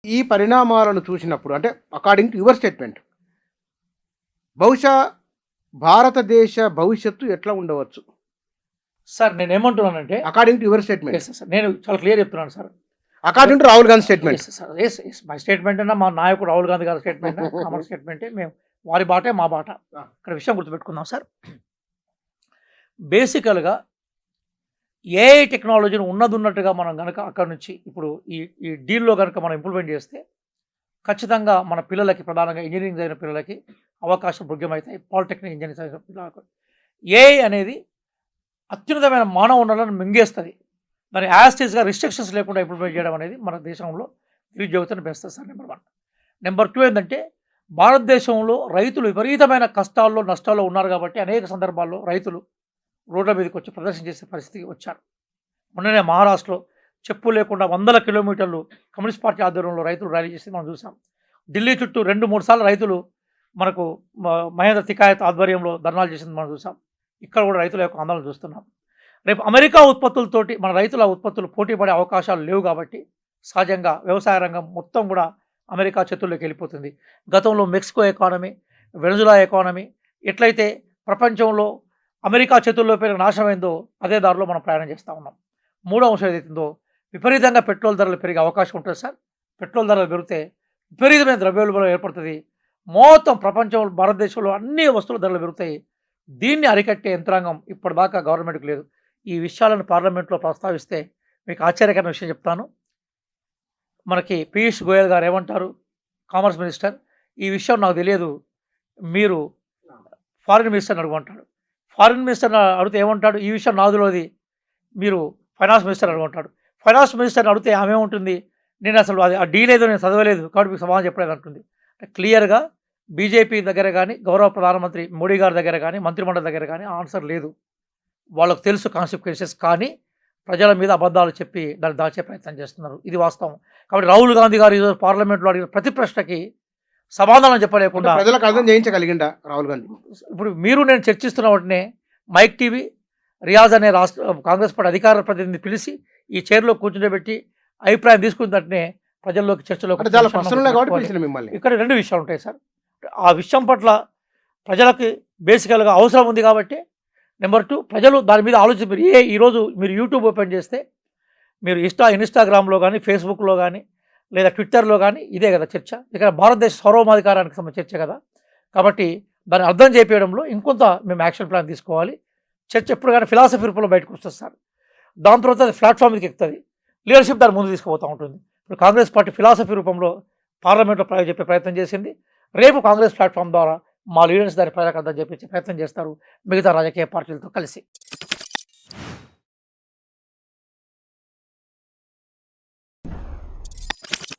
ఈ పరిణామాలను చూసినప్పుడు అంటే అకార్డింగ్ టు యువర్ స్టేట్మెంట్ బహుశా భారతదేశ భవిష్యత్తు ఎట్లా ఉండవచ్చు? సార్ నేనేమంటున్నానంటే according to your statement. Yes sir, నేను చాలా క్లియర్ చెప్తున్నాను sir. According to Rahul Gandhi statement. Yes sir, yes yes my statement అన్నా, మా నాయకుడు రాహుల్ గాంధీ గారి స్టేట్మెంట్ కామన్ స్టేట్మెంటే. మేము వారి బాటే మా బాట. ఇక్కడ విషయం గుర్తుపెట్టుకుందాం సార్. బేసికల్గా ఏఐ టెక్నాలజీని ఉన్నట్టుగా మనం కనుక అక్కడ నుంచి ఇప్పుడు ఈ డీల్లో కనుక మనం ఇంప్లిమెంట్ చేస్తే ఖచ్చితంగా మన పిల్లలకి, ప్రధానంగా ఇంజనీరింగ్ చదివిన పిల్లలకి అవకాశం భృగ్యమవుతాయి. పాలిటెక్నిక్ ఇంజనీరింగ్ చదివిన పిల్లలకు ఏఐ అనేది అత్యున్నతమైన మానవ వనరులను మింగేస్తుంది. దాన్ని యాస్టీస్గా రిస్ట్రిక్షన్స్ లేకుండా ఇంప్లిమెంట్ చేయడం అనేది మన దేశంలో నిరుద్యోగితను పెంచుతుంది సార్. నెంబర్ 1. నెంబర్ 2 ఏంటంటే, భారతదేశంలో రైతులు విపరీతమైన కష్టాల్లో, నష్టాల్లో ఉన్నారు కాబట్టి అనేక సందర్భాల్లో రైతులు రోడ్ల మీదకి వచ్చి ప్రదర్శన చేసే పరిస్థితికి వచ్చారు. మొన్ననే మహారాష్ట్రలో చెప్పు లేకుండా 100 కిలోమీటర్లు కమ్యూనిస్ట్ పార్టీ ఆధ్వర్యంలో రైతులు ర్యాలీ చేసి మనం చూసాం. ఢిల్లీ చుట్టూ 2-3 సార్లు రైతులు మనకు మహేంద్ర తికాయత్ ఆధ్వర్యంలో ధర్నాలు చేసింది మనం చూసాం. ఇక్కడ కూడా రైతుల యొక్క ఆందోళన చూస్తున్నాం. రేపు అమెరికా ఉత్పత్తులతోటి మన రైతుల ఉత్పత్తులు పోటీ పడే అవకాశాలు లేవు కాబట్టి సహజంగా వ్యవసాయ రంగం మొత్తం కూడా అమెరికా చేతుల్లోకి వెళ్ళిపోతుంది. గతంలో మెక్సికో ఎకానమీ, వెనజులా ఎకానమీ ఎట్లయితే ప్రపంచంలో అమెరికా చేతుల్లో పెరిగిన నాశనమైందో అదే దారిలో మనం ప్రయాణం చేస్తూ ఉన్నాం. మూడో అంశం ఏదైతుందో, విపరీతంగా పెట్రోల్ ధరలు పెరిగే అవకాశం ఉంటుంది సార్. పెట్రోల్ ధరలు పెరిగితే విపరీతమైన ద్రవ్యోల్బణం ఏర్పడుతుంది. మొత్తం ప్రపంచంలో, భారతదేశంలో అన్ని వస్తువుల ధరలు పెరుగుతాయి. దీన్ని అరికట్టే యంత్రాంగం ఇప్పటిదాకా గవర్నమెంట్కి లేదు. ఈ విషయాలను పార్లమెంట్లో ప్రస్తావిస్తే మీకు ఆశ్చర్యకరమైన విషయం చెప్తాను. మనకి పీయూష్ గోయల్ గారు ఏమంటారు, కామర్స్ మినిస్టర్, ఈ విషయం నాకు తెలియదు, మీరు ఫారిన్ మినిస్టర్ని అడుగుంటాడు. ఫారిన్ మినిస్టర్ని అడిగితే ఏమంటాడు, ఈ విషయం నాదులోది, మీరు ఫైనాన్స్ మినిస్టర్ అడుగుంటాడు. ఫైనాన్స్ మినిస్టర్ని అడిగితే ఆమె ఉంటుంది, నేను అసలు అది ఆ డీల్ ఏదో నేను చదవలేదు కాబట్టి మీకు సమాధానం చెప్పలేదు అంటుంది. క్లియర్గా బీజేపీ దగ్గర కానీ, గౌరవ ప్రధానమంత్రి మోడీ గారి దగ్గర కానీ, మంత్రిమండలి దగ్గర కానీ ఆన్సర్ లేదు. వాళ్ళకు తెలుసు కాన్సిక్వెన్సెస్, కానీ ప్రజల మీద అబద్ధాలు చెప్పి దాన్ని దాచే ప్రయత్నం చేస్తున్నారు. ఇది వాస్తవం. కాబట్టి రాహుల్ గాంధీ గారు ఈరోజు పార్లమెంట్లో అడిగిన ప్రతి ప్రశ్నకి సమాధానం చెప్పలేకుండా ప్రజలకు అర్థం చేయించగలిగిందా రాహుల్ గాంధీ? ఇప్పుడు మీరు నేను చర్చిస్తున్న వాటినే మైక్ టీవీ రియాజ్ అనే రాష్ట్ర కాంగ్రెస్ పార్టీ అధికార ప్రతినిధి పిలిచి ఈ చైర్లో కూర్చుండబెట్టి అభిప్రాయం తీసుకున్నట్టునే ప్రజల్లోకి, చర్చలోకి ఇక్కడ 2 విషయాలు ఉంటాయి సార్. ఆ విషయం పట్ల ప్రజలకి బేసికల్గా అవసరం ఉంది కాబట్టి. నెంబర్ 2, ప్రజలు దాని మీద ఆలోచన. మీరు ఈరోజు మీరు యూట్యూబ్ ఓపెన్ చేస్తే, మీరు ఇన్స్టాగ్రామ్లో కానీ, ఫేస్బుక్లో కానీ, లేదా ట్విట్టర్లో కానీ ఇదే కదా చర్చ. ఇక్కడ భారతదేశ సార్వభౌమాధికారానికి సంబంధించిన చర్చ కదా. కాబట్టి దాన్ని అర్థం చేయించడంలో ఇంకొంత మేము యాక్షన్ ప్లాన్ తీసుకోవాలి. చర్చ ఎప్పుడు కానీ ఫిలాసఫీ రూపంలో బయటకు వస్తుంది సార్. దాని తర్వాత అది ప్లాట్ఫామ్ మీదకి ఎక్కుతుంది, లీడర్షిప్ దాన్ని ముందు తీసుకుపోతూ ఉంటుంది. ఇప్పుడు కాంగ్రెస్ పార్టీ ఫిలాసఫీ రూపంలో పార్లమెంట్లో చెప్పే ప్రయత్నం చేసింది. రేపు కాంగ్రెస్ ప్లాట్ఫామ్ ద్వారా మా లీడర్స్ దాని ప్రజలకు అర్థం చేపించే ప్రయత్నం చేస్తారు మిగతా రాజకీయ పార్టీలతో కలిసి.